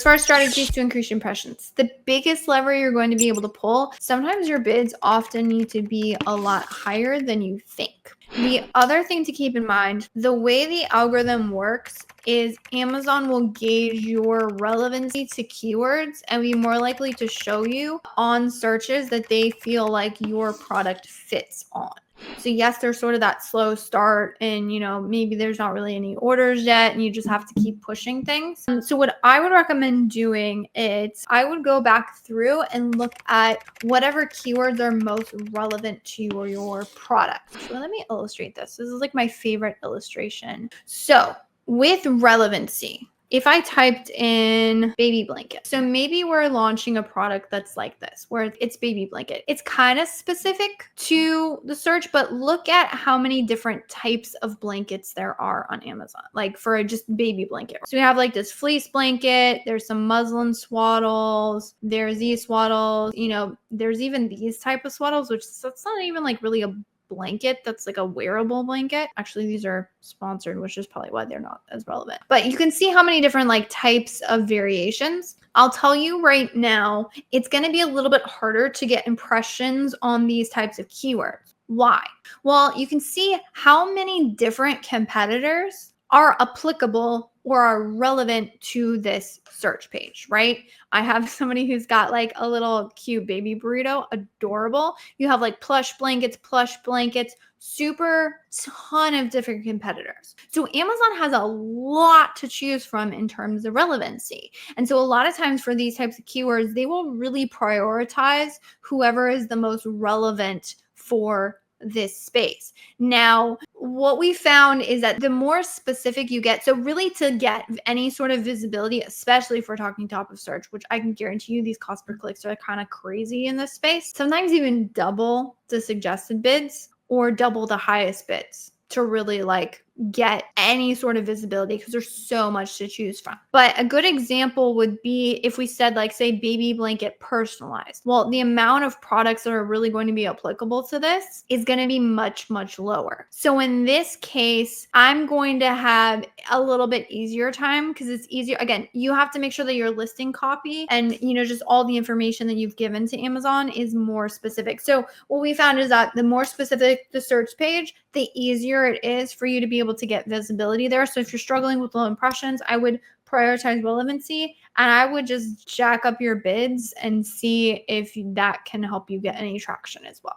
far as strategies to increase impressions, the biggest lever you're going to be able to pull, sometimes your bids often need to be a lot higher than you think. The other thing to keep in mind, the way the algorithm works is Amazon will gauge your relevancy to keywords and be more likely to show you on searches that they feel like your product fits on. So yes, there's sort of that slow start and, maybe there's not really any orders yet and you just have to keep pushing things. So what I would recommend doing is I would go back through and look at whatever keywords are most relevant to your product. So let me illustrate this. This is like my favorite illustration. So with relevancy, if I typed in baby blanket, so maybe we're launching a product that's like this, where it's baby blanket. It's kind of specific to the search, but look at how many different types of blankets there are on Amazon, like for just baby blanket. So we have like this fleece blanket, there's some muslin swaddles, there's these swaddles, there's even these type of swaddles, which that's not even like really a blanket, that's like a wearable blanket. Actually, these are sponsored, which is probably why they're not as relevant. But you can see how many different like types of variations. I'll tell you right now, it's going to be a little bit harder to get impressions on these types of keywords. Why? Well, you can see how many different competitors are applicable or are relevant to this search page, right? I have somebody who's got like a little cute baby burrito, adorable. You have like plush blankets, super ton of different competitors. So Amazon has a lot to choose from in terms of relevancy. And so a lot of times for these types of keywords, they will really prioritize whoever is the most relevant for this space. Now, what we found is that the more specific you get, so really to get any sort of visibility, especially if we're talking top of search, which I can guarantee you these cost per clicks are kind of crazy in this space, sometimes even double the suggested bids or double the highest bids to really like get any sort of visibility because there's so much to choose from. But a good example would be if we said like, say, baby blanket personalized. Well, the amount of products that are really going to be applicable to this is going to be much, much lower. So in this case, I'm going to have a little bit easier time because it's easier. Again, you have to make sure that your listing copy and, just all the information that you've given to Amazon is more specific. So what we found is that the more specific the search page, the easier it is for you to be able to get visibility there. So if you're struggling with low impressions, I would prioritize relevancy and I would just jack up your bids and see if that can help you get any traction as well.